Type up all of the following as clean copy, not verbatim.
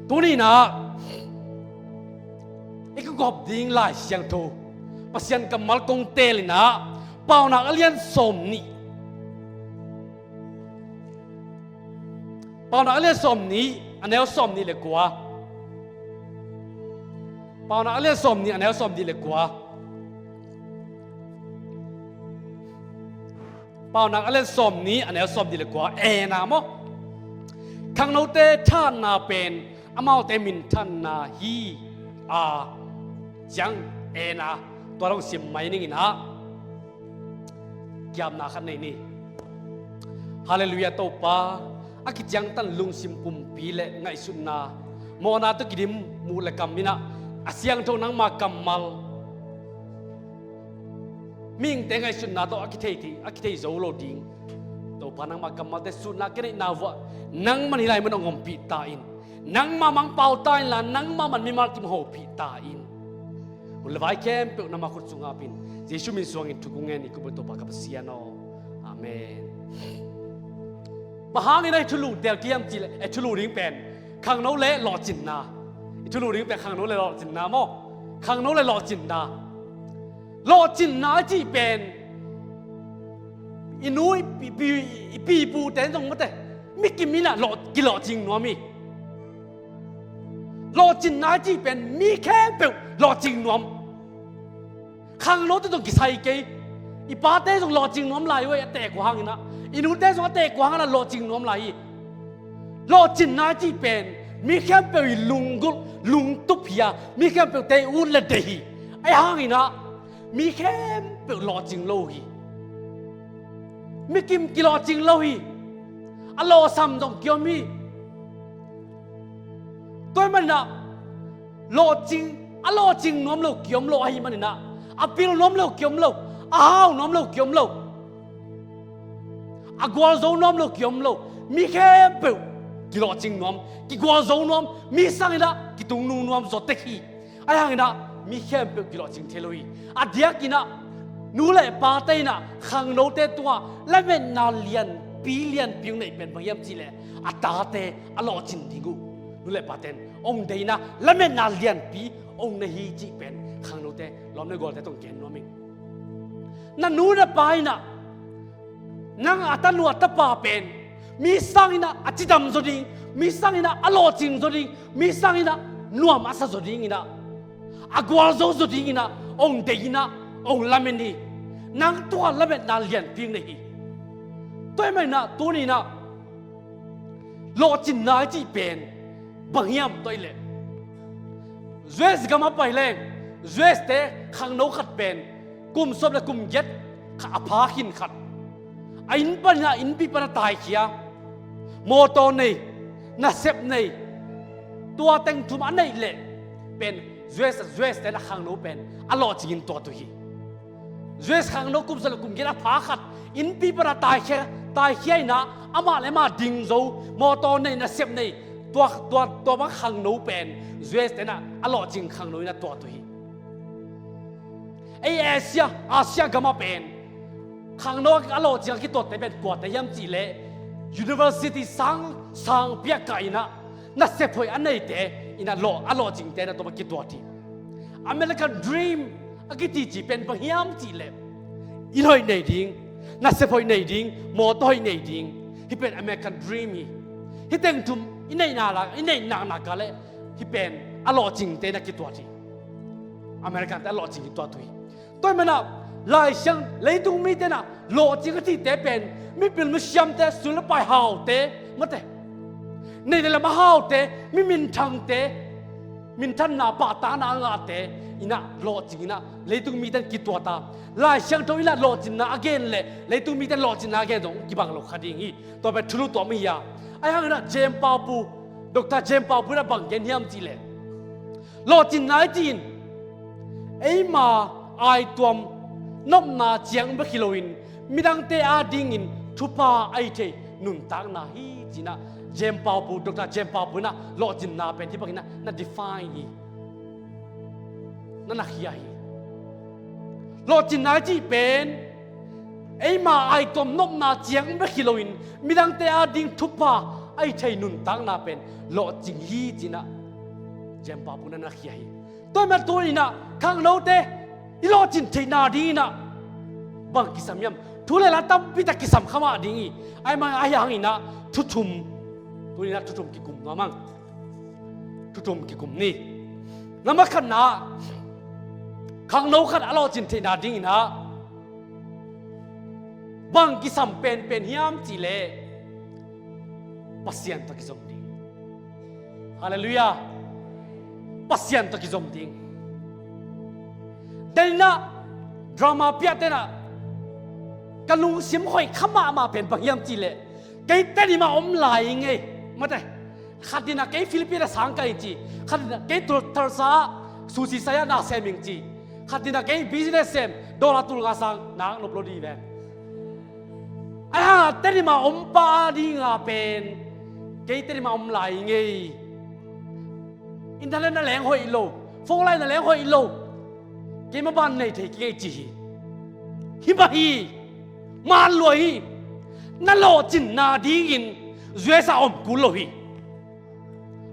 ตัวนี้นะไอ้ก็กอบดิ้งหลายเสียงโทปัสยันกับมัลกงเตลินะเป่านักเรียนสมนี่เป่านักเรียนสมนี้อันนี้สมนี่เลยกว่าเป่านักเรียนสมนี่อันนี้สมนี่เลยกว่าเป่านักเรียนสมนี้อันนี้สมนี่เลยกว่านะมั้งขังโนเตท่านนาเป็นอามาเตมินท่านนาฮีจังนะตัวเราสิมไม่นี่นะยามนาขันนี่ฮาเลลูยาโตปาอากิจังตันลุงสิมกุมปีเลไงสุนนาโมนาตุกิดิมมูลกรรมมินะอาเซียงโทนังมากำมัลมิงแต่ไงสุนนาโตอากิเทติอากิเทโซโลดิงโตปานังมากำมัลแต่สุนนาเกเนนาวะนังมันหิไลมันองมปีตาอินนังมามังเป่าตายละนังมามันมีมาติมโหปีตาอินอุลวายแคมเปิลนามาขุดสุงอาปินเยซูมินสวงอินทุกุงเงินอิกุบโตปากับเสียโนอาเมนมหาเงินในทุลุเดียวเกี่ยมจีเลยทุลุริงเป็นขังโนเล่หล่อจินนาทุลุริงเป็นขังโนเล่หล่อจินนาโมขังโนเล่หล่อจินนาหล่อจินนาจีเป็นอินุยปีปูแต่ตรงมั้งแต่มิกิมิน่ะหล่อกิหล่อจริงนัวมีหล่อจินนาจีเป็นมีแค่เปล่าหล่อจริงนัวขังโนจะต้องกิใส่เกยอีป้าเต้ส่งหล่อจริงนัวไหลเว้ยแต่กว่าหังนะอินุเต้ส่งแต่กว่าหังนะหล่อจริงนัวไหลหล่อจินนาจีเป็นมีแค่เปล่าลุงตุพยามีแค่เปล่าเตอุลเดฮีไอ้หังนะมีแค่เปล่าหล่อจริงโลฮีมีกิมกิหล่อจริงโลฮีอัลลอฮ์ซ้ำตรงเกี่ยวมีตัวมันนะโลจริงอัลลอฮ์จริงน้อมโลเกี่ยวมโลให้มันนะอับปิลน้อมโลเกี่ยวมโลอ้าวน้อมโลเกี่ยวมโลอักวาลโซน้อมโลเกี่ยวมโลมีแค่เปล่ากิโลจริงน้อมกิกวาลโซน้อมมีสังนะกิตุงนูน้อมสดเตคีไอ้ยังนะมีแค่เปล่ากิโลจริงเทโลอีอัดเดียกินะนู่เลยปาเตนะขังโนเตตัวและเป็นนาเลียนปีเลียนปีในเป็นพยายามจีเลยอัตตาเตอัลลอฮ์จินดิงูนู่เลยปาเตนองเดนะและเป็นนาเลียนปีองในฮีจีเป็นขังโนเตล้อมในกอลเตต้องเกณฑ์น้อมิงนั่นนู่นไปนะนั่งอัตนูอัตปาเป็นมีสังอินะอจิตามจดิงมีสังอินะอัลลอฮ์จินจดิงมีสังอินะนัวมาสจดิงอินะอากวาลโซจดิงอินะองเดนะองละเมนีนั่งตัวละเมนนาเลียนปีในฮีตัวไม่นะตัวนี้นะโลจินนายจีเป็นบางอย่างตัวเล็กเจสก็มาไปเลยเจสเตะขังโนขัดเป็นกุมศพและกุมเย็ดข้าพาหินขัดอินปัญญาอินปีปัญญาตายเขียโมโตนี่น่าเซฟนี่ตัวเต็งทุมอันนี้เละเป็นเจสแต่ละขังโนเป็นอัลลอฮ์จิงตัวตัวฮีเจสขังโนกุมศพและกุมเย็ดพาขัดอินปีปัญญาตายเขียนะอามาเลมาดิงโซโมโตนี่น่าเซฟนี่ตัวมันขังโนเป็นเจสแต่น่ะอัลลอฮ์จิงขังโนน่ะตัวตัวฮีไออาเซียก็มาเป็นขังโนอัลลอฮ์จิงคิดตัวแต่เป็นกว่าแต่ยังจีเล่ University สังเปียกายนะน่าเซฟหอยอันนี้เตะอินะอัลลอฮ์จิงเตะน่ะตัวมันคิดตัวที่ American Dream อันที่จีเป็นพยายามจีเล่อีหน่อยในดิ้งน่าเซฟหอยในดิ้งโมโตหอยในดิ้งที่เป็น American Dream ที่เต็งทุ่มอินในนาละอินในนากาเล่ที่เป็นอัลลอฮ์จิงเตะน่ะคิดตัวที่อเมริกันแต่อัลลอฮ์จิงตัวที่ตัวมันน่ะหลายเสียงเลยตรงมีเตนะโลจิงที่เตเป็นมีเป็นมุสลิมเตสุลไปหาวเตมาเตในเรื่องมาหาวเตมีมินทังเตมินทันนาปาตานางาเตอินะโลจิงนะเลยตรงมีเตกิตัวตาหลายเสียงตัวอินะโลจิงนะอเกนเลยตรงมีเตโลจิงนะอเกนตรงกี่บางโลคดีงี้ตัวเป็นทุลุตัวมียาไอ้ห่างนะเจมปาปูดร.เจมปาปูนะบางเกนยามจีเลโลจิงนะจีนไอ้มาไอตัวนบนาเจียงเบคิโลอินมิดังเตอาดิงินทุปาไอเทนุนตักนาฮีจีนะเจมปาปูดร.เจมปาปูนะโลจินนาเป็นที่พวกนั้นน่า define ฮีนั่นนักเฮียฮีโลจินนาจีเป็นไอมาไอตัวมนบนาเจียงเบคิโลอินมิดังเตอาดิงทุปา ไอ้ชัยนุนตังนาเป็นโลจิงฮีจีนะเจมปาปุนันนักยัยตัวมันตัวนี้นะข้างโน้ตเตอีโลจินเทนาดีนะบางกิสามยำทุเรศตั้มพิทักกิสามขมาดีงี้ไอ้มาไอ้ยังอีนะทุตุมตัวนี้นะทุตุมกิกุมนะมั้งทุตุมกิกุมนี่น้ำมันขันนะข้างโน้ตขันอโลจินเทนาดีนะบางกิสามเป็นเฮียมจีเล่ปัสยันตะกิสมดิงฮาเลลูยาปัสยันตะกิสมดิงเดนนะดราม่าเปียเตนะกันลุงเสียมหอยขมาเป็นบางเฮียมจีเล่ไกเตนี่มาอมไหลไงมาได้ขัดดินะไกฟิลิปปินส์สังกัดจีขัดดินะไกตัวทาร์ซาซูซิสายานาเซมิงจีขัดดินะไกบิสเนสเซมดอลลาร์ตุลกาสังนางลบโลดีแวนไอ้ห่าเตนี่มาอมปาดีงาเป็นไกเตนี่มาอมไหลไงอินเทอร์เน็ตนั่นแหละหอยโลโฟนไลน์นั่นแหละหอยโลไกมาบ้านในเทกิจีฮิบะฮีมาลวยนั่นโลจินนาดีกินเจ้าสาวกุลโลฮี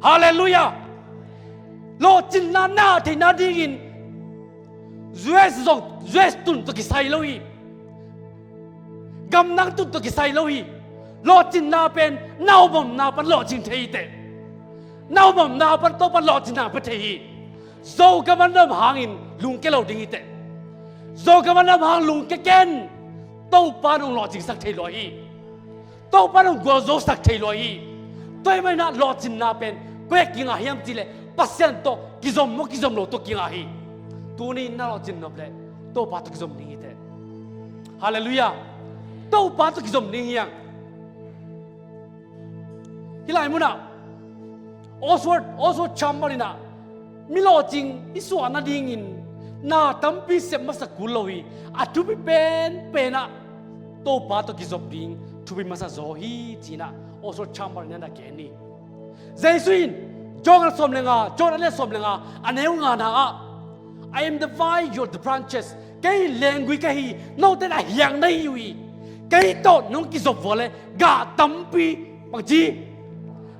ฮาเลลูยาโลจินนาเทนาดีกินเจ้าตุนตุกิไซโลฮีกำนังตุนตุกิไซโลฮีโลจินนาเป็นนาวบอมนาปันโลจินเทยเตนาวบอมนาปันโตปันโลจินนาปันเทยโซกำมันน้ำหางอินลุงเกลาดิงเตโซกำมันน้ำหางลุงเกเกนโตปานองโลจินสักเทยลอยโตปานองกัวโซสักเทยลอยตัวไม่น่าโลจินนาเป็นเพื่อกินอาหารจีเลปัสยันโตกิจอมมุกิจอมโลโตกินอาหารตัวนี้น่าโลจินนาเป็นโตปาตุกิจอมดิงเตฮาเลลูยาโตปาตุกิจอมดิงยังที่ไหนมุนะออสวอร์ดชัมบารินะมิโลจิงอิสวานาดิงินนาตัมปีเซมัสกุลโลฮีอาทุบิเป็นนะโตปาตุกิจอมดิงทุบิมัสโซฮีจีนะออสวอร์ดชัมบารินะแกนี่เจสุอินจงรักสมเลงาจงรักเล่สมเลงาอันเอวงานา I am the vine you are the branches แกเลงกุยแกฮีโนเตนะยังได้อยู่แกโตน้องกิจอมวอลกาตัมปีบางจี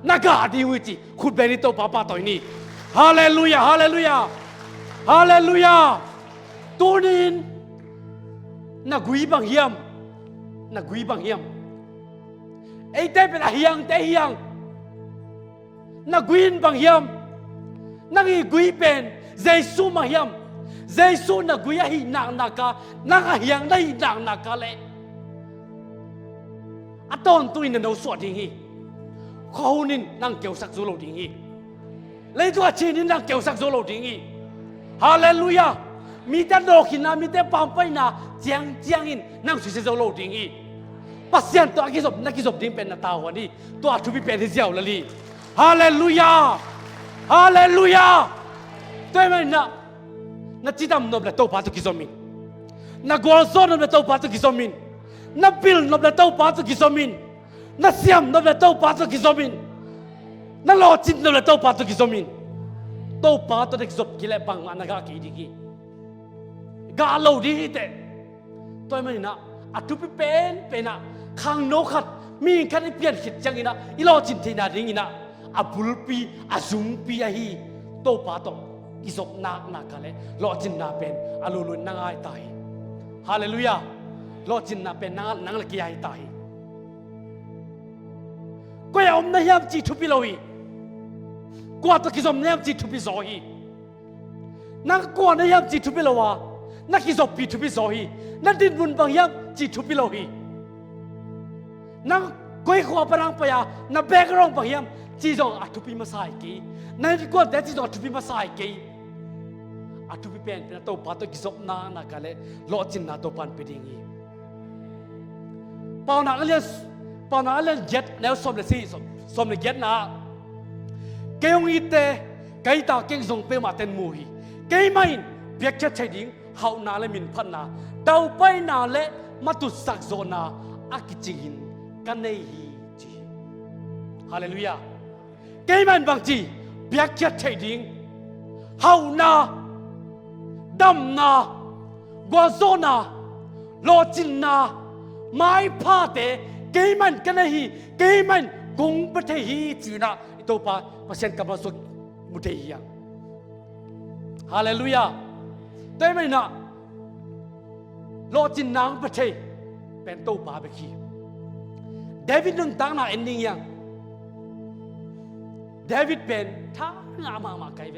นักอาดีวิจิคุณเป็นตัวป้าตัวนี้ฮาเลลูยาฮาเลลูยาฮาเลลูยาตัวนี้นักกุยบางเฮียมนักกุยบางเฮียมไอ้เต้เป็นเฮียงเต้เฮียงนักกุยบางเฮียมนักกุยเป็นเจสุบางเฮียมเจสุนักกุยฮีนักเฮียงได้นักเลยอัตอนตัวนี้เราสวดอย่างนี้เขานี่นั่งเกี่ยวสักโซโลดิ้งเลยตัวชีนี่นั่งเกี่ยวสักโซโลดิ้งฮาเลลูยามีแต่ดอกหินนะมีแต่ปั๊มไปนะเจียงอินนั่งสุดโซโลดิ้งปัสยันตัวนักกิจอบดิ้งเป็นนาตาวันนี้ตัวทุบีเป็นที่เจ้าละลีฮาเลลูยาฮาเลลูยาตัวมันนะจิตามนบเลตัวปาตุกิจอมินนักกอลโซนบเลตัวปาตุกิจอมินนักบิลนบเลตัวปาตุกิจอมินนักเสียมนบเลตัวปาตุกิจอมินนักโลจินนบเลตัวปาตุกิจอมินตัวปาตุกิจอมกิเลบังอันนักกีดีกีกาโลดีเตตัวมันนะอัตุปิเป็นนะข้างโนขัดมีแค่เปลี่ยนขิดจังอินะอีโลจินเทนาดิงอินะอับุลปีอาซุงปีอาฮีตัวปาตุกิจอมนักเลยโลจินนาเป็นอาลูลุนนังไอตายฮาเลลูยาโลจินนาเป็นนังละกีไอตายก็อย่าอมนายามจีทุบิโลฮีกว่าตะกิจอมนายามจีทุบิโซฮีนักกว่านายามจีทุบิโลวานักกิจอมปีทุบิโซฮีนักดินบุญบางยามจีทุบิโลฮีนักก้อยขวาปรังปยานักแบกร้องบางยามจีจงอัตุปิมาสายกีนักกว่าเด็ดจีจงอัตุปิมาสายกีอัตุปิเป็นตัวปาตะกิจอมนักเลยโลจินนาตัวปันเป็นอย่างนี้ปาวนักเล่นเจ็ดแล้วสมเลยสิสมเลยเจ็ดนะเกี่ยงอีเตไก่ตาเก่งส่งไปมาเต็นมูฮีเกี่ยไม่เบียกเช็ดใช้ดิ้งเขานาเลมินพันนาเดาไปนาเลมาตุสักโซนาอากิจิงกันในฮีจีฮาเลลูยาเกี่ยมันบางจีเบียกเช็ดใช้ดิ้งเขานาดำนากัวโซนาโลจินนาไม้ผ้าเตเกี่ยมันกันในฮีเกี่ยมัน กงประเทศฮีจีน่ะตัวปาประเทศกับมาสุดมุเทียงฮาเลลูยาแต่ไม่น่ะโลจินนางประเทศเป็นตัวปาเบคีเดวิดนึงตั้งน่ะเอ็นดิ้งยังเดวิดเป็นท่างามาไกเว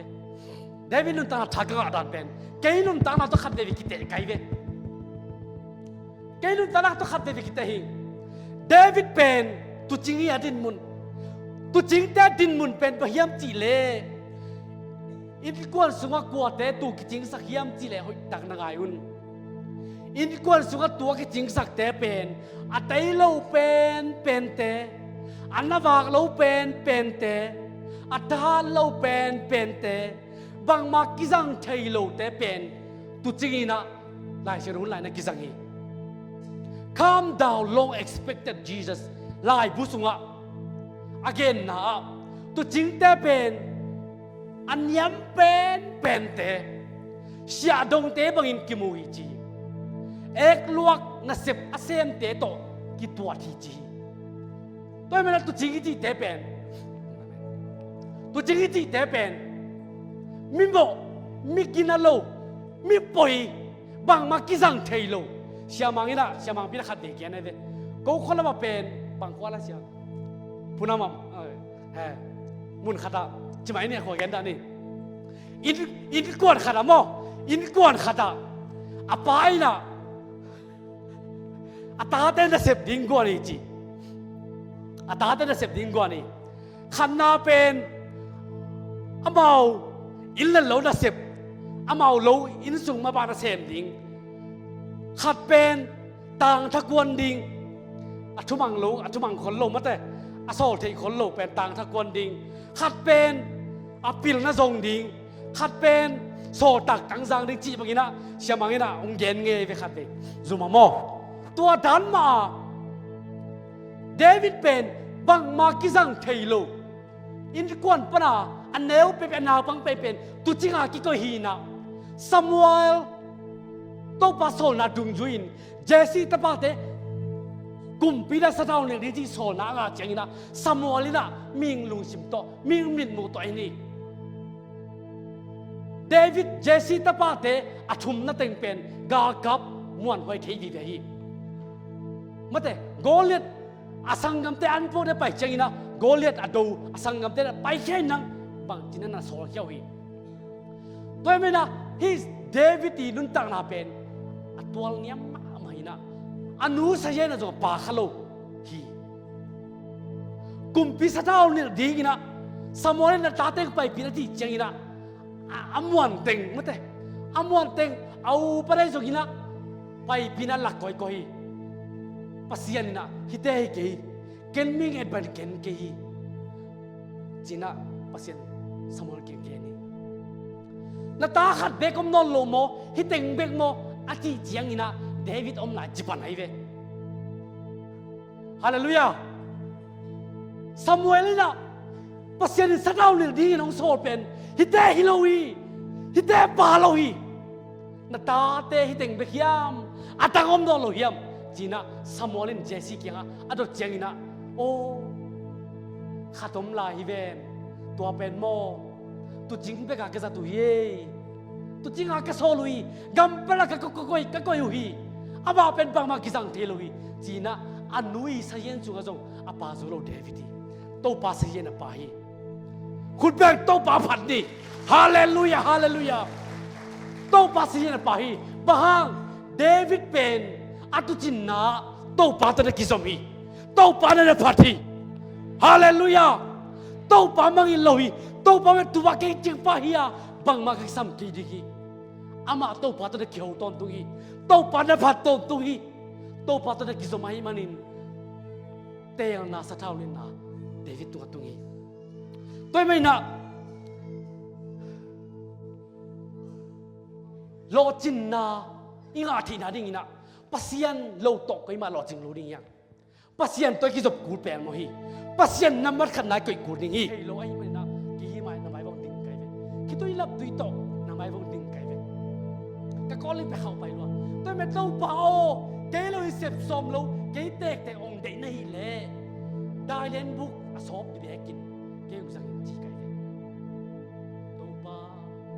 เดวิดนึงตั้งน่ะทักกะดานเป็นเกย์นึงตั้งน่ะตัวขัดเดวิดกิเตไกเวเกย์นึงตั้งน่ะตัวขัดเดวิดกิเตหิเดวิดเป็นตุจิงยาดินมุนตุจิงแต่ดินมุนเป็นพยายามจีเลอินกวนสุงกัวแต่ตุกิจิงสักยามจีเลหอยตักนางายุนอินกวนสุงตัวกิจิงสักแต่เป็นอัตไอเราเป็นแต่อันนาวากเราเป็นแต่อัตหาเราเป็นแต่บางมากิจังไทยเราแต่เป็นตุจิงนะลายเชรุนลายนะกิจังฮีCalm down, long expected Jesus. ลายบุษงะ again นะตัวจริงแต่เป็นอันย้ำเป็นแต่เสียดงเตบังอินกิมูฮิจีเอกลวกนับอาเซียนเตโตกิตัวทีจีตัวมันตัวจริงที่เตเป็นตัวจริงที่เตเป็นมิโมมิกินาโลมิปอยบางมากิจังเทโลเสียมังอินะเสียมังพิลาขัดเด็กยันเดก็คนละมาเป็นบางคนละเสียพูนามัมมุนขัดจิมาเนี่ยขอแกนดานี่อินกวนขัดมั้งอินกวนขัดอะไปนะอะตาเต้นจะเสพดิ้งกวนนี่จีอะตาเต้นจะเสพดิ้งกวนนี่ขันนาเป็นอะเมาอินเล่นโลจะเสพอะเมาโลอินสูงมาบาจะเสพดิ้งขัดเป็นต่างทักวนดิ่งอัทุมังโลอัทุมังคนโลมาแต่อโศกที่คนโลเป็นต่างทักวนดิ่งขัดเป็นอปิลนะทรงดิ่งขัดเป็นโซตักกังซังดิ่งจีบางทีนะเสียบางทีนะองเย็นเงยไปขัดเด็กซูมาโมตัวดันมาเดวิดเป็นบังมากิซังเทโลอินกวนปนาอันเนวเป็นนาบังเป็นตุจิงากิโกฮีนะซามูเอลตัวปัสโซนาดุงจุอินเจสซี่ตะปาเตกุมปีดาสะดาวเนี่ยที่โซนางาเจงินะซามูเอลินะมิงลุงซิมโตมิงมินมูโตไอนี่เดวิดเจสซี่ตะปาเตอทุมนะเต็งเป็นกากับมวนไว้ที่ดีเดียมาเตโกเลียตอาสังกัมเตอันโปเดไปเจงินะโกเลียตอดูอาสังกัมเตไปแค่นังบางทีนั้นน่ะโซเขียวฮีตัวไม่นะฮิสเดวิดที่นุ่นตั้งนาเป็นตัวเนี้ยมาหินะอนุสัยนะจงปาขโลฮีกุมพิสดาวเนี่ยดีกินะสมองเนี่ยตาเต็งไปพินาทีเจงินะอมวันเต็งมั้งแต่อมวันเต็งเอาไปได้จงกินะไปพินาหลักก้อยปัสยานินะฮิเตฮิเกย์เกนมิงเอ็ดบันเกนเกย์จีน่าปัสยานสมองเกย์นี่นาตาขัดเบกอมนอนโลโมฮิเต็งเบกโมอาทิเจียงอินะเดวิดอมนาจิปันไอเวฮาเลลูยาซามูเอลนะปัสยานิสดาวเนี่ยดีน้องโซเป็นฮิเตฮิโลวีฮิเตปาโลวีนาตาเตฮิเต็งเบกยามอาตังอมนอนโลยามจีน่าซามูเอลเจสซี่เกียงอะดอเจียงอินะโอ้ขัดอมลาฮิเวนตัวเป็นโมตุจิงเบกากะซาตุเยตุจิงหากะโซลุยกัมเปละกะกอยฮีอาบาเป็นบางมากิซังเทลุยจีน่าอันนุยสะเยนจุงะจงอาปาซุโลเดวิดโตปาสะเยนอะปาฮีคุณแบงโตปาผัดนี่ฮาเลลูยาฮาเลลูยาโตปาสะเยนอะปาฮีบะฮังเดวิดเป็นอะตุจินนาโตปาตะกิซอมฮีโตปานะผัดฮีฮาเลลูยาโตปามังอิโลฮีโตปาเวตุวะเกจิงปาฮียาบางมากิซัมกีดิกีอามาโตปาตะเขียวตอนตุฮีโตปานะผัดตอนตุฮีโตปาตะกิซอมฮีมันินเตยนาสะท้าวนินนาเดวิดตัวตุฮีตัวไม่นะโลจินนาอิงอาทินาดิ่งนะปัสยันโลตกก็มาโลจิงโลดิ่งยังปัสยันตัวกิจบกูแปลงโมฮีปัสยันน้ำมันขนาดก็กูดิ่งฮีโลไอ้ไม่นะกี่หิมายน้ำไม่บอกดิ่งไกลเวคิดตัวลับดุยโตน้ำไม่บอกดิ่งไกลเวก็ก้อนเลยไปเข้าไปล้วนตัวไม่ต้องเป่าเกลเลยเสพสมโลเกเตกแต่องเด็กนี่แหละได้เล่นบุก อสอบดิเบกินเก่งสังจีไกเลยโตปา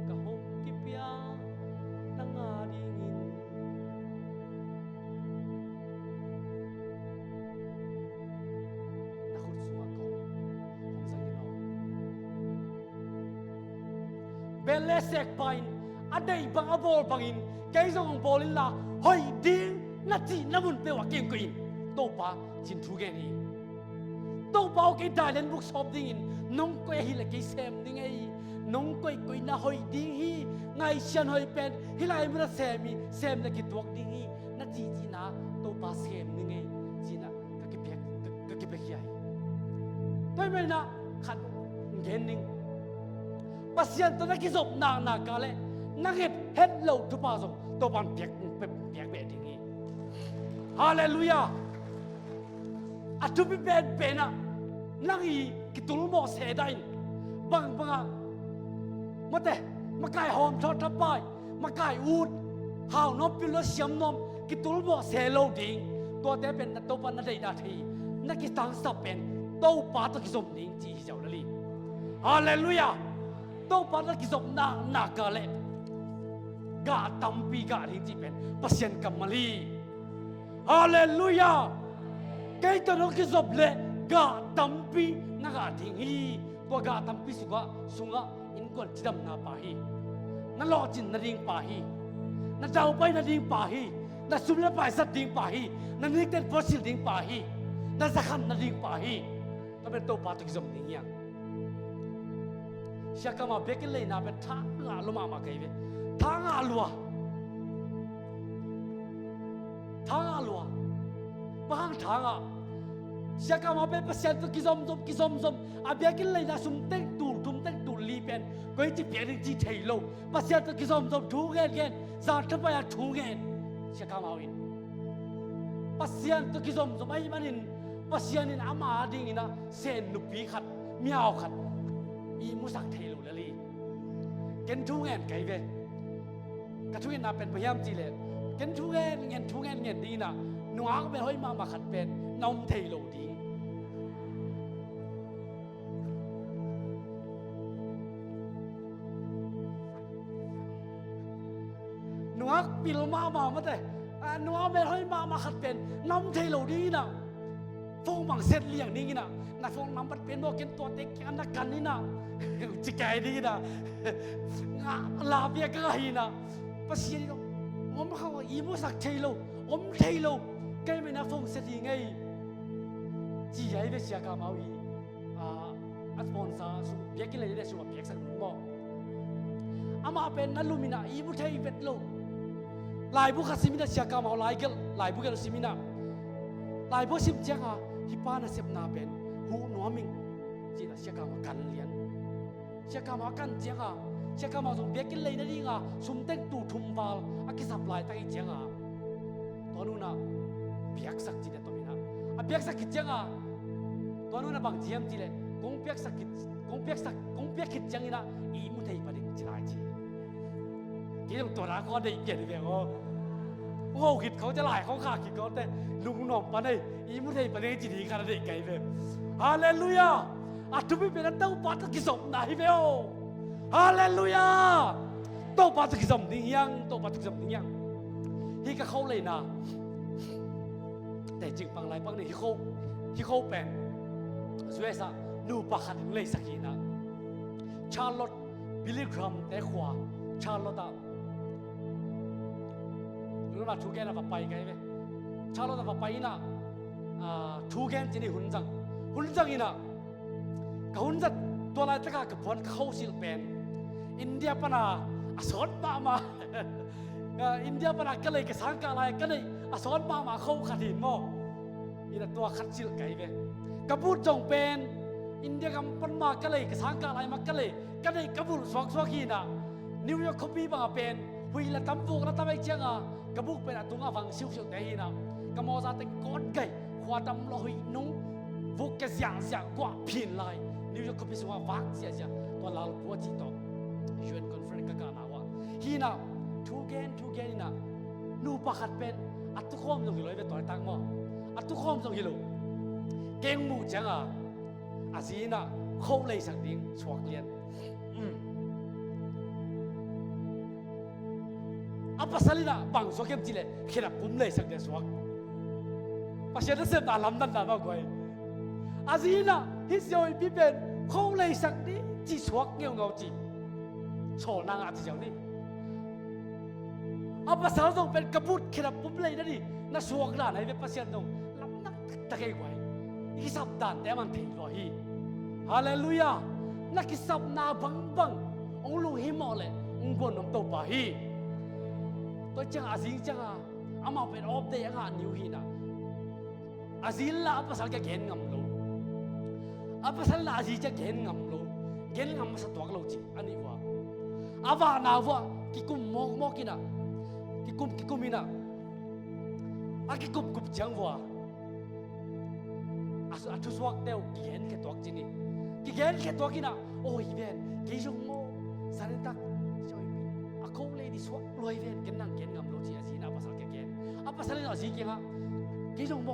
กะหงกิเปียนังอาดิงินนักขุดสวงเขาหงสังกินเบลเลเซกไปอดีบังอบอลบังอินเกยซองบอลินลาหอยดิงนัดจีนับุนเปว่าเก่งกว่าอินโตปาจินทูเกนีโตปาเกยได้เล่นบุกสอบดิงน้องก็ฮิลเกยเซมดิงไงน้องก็ยน่าหอยดิงฮีไงเชียนหอยเป็นฮิลายมันเซมีเซมนักกิตัวดิงฮีนัดจีจีน่าโตปาเซมดิงไงจีน่าก็เก็บใหญ่ไปไหมนะขัดเงินนิงปัสยันตัวนักกิจบนากาเลนักเฮ็ดเหล่าทุปาส่งตัวปันเปียกเบ็ดอย่างนี้ฮาเลลูยาอัตุบิเป็นนะนักอีกิตุลโมเสดายบังมาแต่มาไก่หอมทอดทับไปมาไก่อูดหาวนมปิลเสียมนมกิตุลโมเสโลดิงตัวแต่เป็นตัวปันนัดใดนาทีนักกิตังสับเป็นตัวปาตะกิสมนิงจีเจ้าละลีฮาเลลูยาตัวปาตะกิสมนากาเลกาตัมปีกาลิงจีเป็นปัสยันกัมมาลีฮาเลลูยาเกยตนกิจบเลกาตัมปีนักทิ้งฮีตัวกาตัมปีสุงะอินกวนจิดำนาปาฮีนั่นหล่อจินนั่นดิงปาฮีนั่นเจ้าไปนั่นดิงปาฮีนั่นสุมละไปสัตดิงปาฮีนั่นนิกเต็นฟอสซิลดิงปาฮีนั่นสักขันนั่นดิงปาฮีต้องเป็นตัวปาตุกิจบนี้ยังเชื่อกันมาเบกิเลยนะเป็นทั้งอาลุมาเกยเวทั้งอาลัวบางทางเชื่อกันมาเป็นเปอร์เซ็นต์ตัวกิจอมอาเบียกินเลยนะสุ่มเต็งตูลีเป็นก็ยิ่งเปลี่ยนจีเทโลเปอร์เซ็นต์ตัวกิจอมถูกเงินสารทัพยาถูกเงินเชื่อกันมาวินเปอร์เซ็นต์ตัวกิจอมไอ้มันนินเปอร์เซ็นต์นินอามาดิ่งนะเซนนุปีขัดมีเอาขัดอีมุสักเทโลเลยเกินถูกเงินไกลเวกระทุกเงินน่ะเป็นพยายามจีเลยเกินถูกเงินดีนะหนูอาก็เป็นห้อยมาขัดเป็นน้องเทโลดีหนูอาปิลมาแต่หนูอาเป็นห้อยมาขัดเป็นน้องเทโลดีนะฟงบังเซตเลี้ยงนี่นะนักฟงน้ำมันเป็นโมกินตัวเต็กอันนักกันนี่นะจิกไก่ดีนะลาเบียก็ให้นะปัสยันนี่อมเขาอีมุสักเทโลเทโลไกไม่น่าฟงเสียไงจีใหญ่เวชกามาวีอัสปอนซาสุเบียกิเลยได้สุมาเบียกสักหนึ่งบ่อามาเป็นนัลลูมินาอีบุเทยเวทโลลายบุคสิมินาเสียกามาลายบุกลสิมินาลายบุสิมเจ้าฮิปานาเสพนาเป็นหูนัวมิงจีน่าเสียกามากันเลี้ยนเสียกามากันเจ้าเสียกามาสุเบียกิเลยนั่นเองสุมเต็งตูทุ่มบาลอากิสับลายตั้งเจ้าตอนนู้นเบียกสักจีเด็ดตัวนี้นะเบียกสักกิจจังตอนนู้นบางจีมจีเลยกงเบียกสักกิจจังนี่นะอีมุทัยประเด็นจีไรจีกี่ต้องตัวรักเขาได้เกียรติเบียงโอ้กิจเขาจะหลายเขาขากิจเขาแต่ลุงหน่อมปะเนี่ยอีมุทัยประเด็นจีดีขนาดเด็กไงเบียฮาเลลูยาทุกปีเป็นเต้าปัตตกิจสมไหนเบียฮาเลลูยาเต้าปัตตกิจสมนี่ยังที่ก็เขาเลยนะแต่จริงบางรายบางเนี่ยที่เขาเป็นสวยสักนูปะขัดเลยสักทีนะชาร์ลอตบิลลี่ครัมแต่ขวาชาร์ลอตรู้ไหมทุกแกน่ะไปไงไหมชาร์ลอตน่ะไปนะทุกแกนจีนี่หุ่นจังอีนะกับหุ่นจังตัวอะไรตะกากับพวนเข้าสิลเป็นอินเดียปนาสอนมาอินเดียปนาก็เลยกับสังกัดอะไรก็เลยสอนมาเข้าขัดหินหม้อนี่นะตัวขัดสิลไก่เว้ยกับพูดจงเป็นอินเดียกับปนมาก็เลยกับสังกัดอะไรมาก็เลยกับพูดสวกขีนะนิวยอร์กคอมบี้มาเป็นหุยละตั้มฟูกละตั้มไอเจียงกับบุกเป็นตัวงาฟังชิวแต่หินะกับมอซาติกอดไก่ขวาดำลอยนุ่งฟุกแกเสียงกว่าพินไลนิวยอร์กคอมบี้สุวรรณฟังเสียตัวลาลปัวจีโตชวนคอนเฟอเรนซ์กันนะว่าหินะทุกแกนนี่นะนูปะขัดเป็นทุกข้อมตรงอยู่เลยเป็นตัวตั้งหม้อทุกข้อมตรงอยู่เลยเก่งหมู่จัง อาซีน่ะเขาเลยสักดิ้งชวกเลียนอัปสลิน่ะบังสวกเก็บจีเลยคิดว่าผมเลยสักเดียวสวกปัจจัยนั้นเสพตาลำดันตาบ้างไว้อาซีน่ะฮิสโยอีปีเป็นเขาเลยสักดิ้งจีสวกเงี้ยวเงาจีโชว์นางอาทิตย์อย่างนี้อัปสลิต้องเป็นกระปุกคิดว่าผมเลยนั่นดิน่าสวกด่านไหนเป็นปัจจัยต้องลำนักตะเกียบไว้อีสับด่านแต่มันถี่กว่าฮีฮาเลลูยานักสับนาบังองลุงหิมอเลยองบนน้ำตกป่าฮีตัวจังอาซิงจังอามาเป็นออฟเดย์งานนิวฮีนะอาซิลละอัปสรจะเห็นงำโลอัปสรละอาซิจะเห็นงำโลเห็นงำมาสตัวกโลจีอันนี้ว่าอาวานาวะกิคุมมอกินะกิคุมินะอากิคุมจังว่าอาทุสวักเดียวกิเห็นแค่ตัวจีนี่กิเห็นแค่ตัวกินะโอ้ยเวนกิจงโมสารตักช่วยมีอาเขาเลยดิสวักรวยเวนกันนั่งเห็นงำโลจีอาซินะภาษาเก่งอาภาษาเลยอาซิเก่งฮะกิจงโม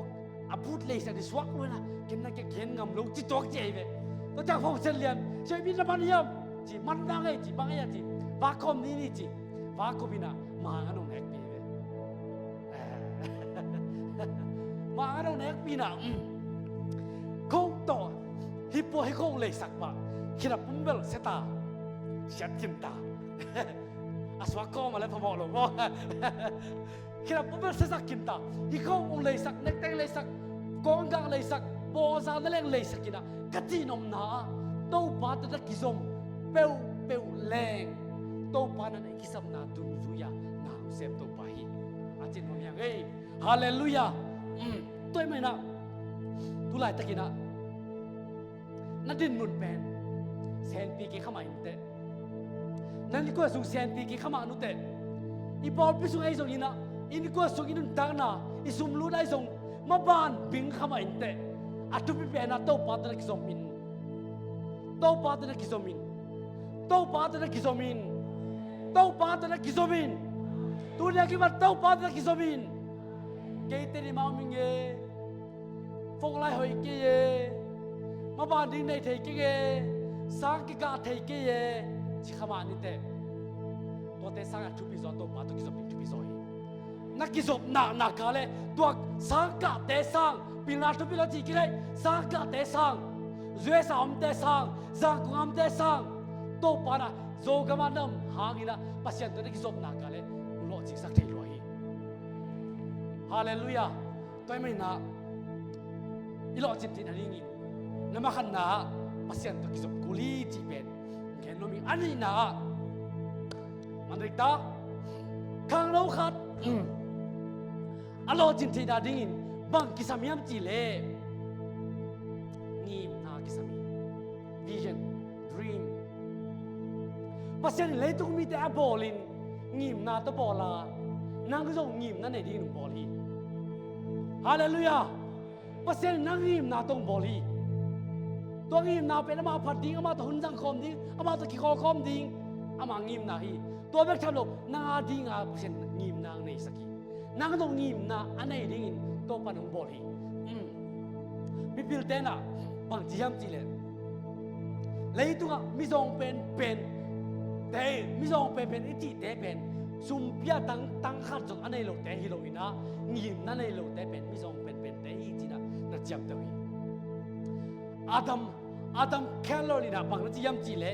อาพูดเลยสักดิสวักรวยนะกันนั่งเห็นงำโลจีตัวจีเวนตัวจากพงเซเลียนช่วยมีน้ำมันยำจีมันนั่งไอ้จีบางไอ้จีวาคอมนี่จีวาคอมินะมากันน้องเน็กปีเวนมากันน้องเน็กปีนะคงต่อฮิปโปให้คงเลยสักว่าคิดว่าผมเบลเสตาเสียจินตาอาสวะก็มาแล้วพอบอกหลวงพ่อคิดว่าผมเบลเสสักจินตาฮิคงเลยสักเน็กเต็งเลยสักกองกางเลยสักโบซาเล่งเลยสักกินะกะจีนมนาโตปาตะกิซมเปวแรงโตปานั้นไอ้กิซัมนาดุนซุยานาเซมโตปาฮิอาจินมยังเอ้ฮาเลลูยาตัวไม่นะตุลายตะกินะนั่นดินมุนเป็นเซนปีกิขมาอินเตนั่นนี่ก็ส่งเซนปีกิขมานุเตอีบอลพิสุงไอ้ส่งยินะอินก็ส่งอินุนตังนาอิสุมลูได้ส่งมาบ้านบิงขมาอินเตอัตุปิเป็นนะโตปาตนะกิซอมินโตปาตนะกิซอมินโตปาตนะกิซอมินโตปาตนะกิซอมินตัวนี้คิดว่าโตปาตนะกิซอมินเกยเตนิมามิงเกฟงไลหอยเกยมาบ้านดิ้งในเทเกยสังกิกาเทเกยชิขมานิเตตัวเตสังทุบิซอโตปาตุกิซอมินทุบิซอยนักกิซอมนักกาเลตัวสังกาเตสังปิลาทุบิลาจิกิเลยสังกาเตสังเจสามเตสังสังกุมเตสังโตปานะโจกมานัมหากินะปัสยันตัวนักกิซอมนักกาเลอุโลจิสักเทลอยฮาเลลูยาตัวไม่นาอีหลอจิตตินันนี่น้ำมันขันนาปัสยันตัวกิจกุลีจีเป็นแค่โนมีอันนี้นามันเด็กตาข้างเราขัดอัลลอฮ์จิตตินาดิ้งบางกิสามียมจีเล่งีมนากิสามี vision dream ปัสยันเลยตุกมีแต่บอลินงีมนาตะบอลานางก็ส่งงีมนั่นเองดิ้งบอลีฮาเลลูยาปัสยันนางงีมนาตรงบอลีตัวงีมนาเป็นอามาผัดดิ้งอามาตะหุนจังคอมดิ้งอามาตะกิคอคอมดิ้งอามางีมนาฮีตัวเบ็กทำหลบนาดิ้งอาปัสยันงีมนางในสักีนางก็ต้องงีมนาอันไหนดิ้งตัวปนุบอลีมีพิลเตน่ะบางจีฮัมจีเลเลยตัวมิซองเป็นแต่มิซองเป็นอิจิเตเป็นซุมพิอาตั้งขัดจงอันไหนหลบแต่ฮิโรอีน่ะงีมนั่นไหนหลบแต่เป็นมิซองเป็นแต่อิจิน่ะนักจับตัวฮีอาดัมแคลอรีน่ะบางนักจีฮัมจีเล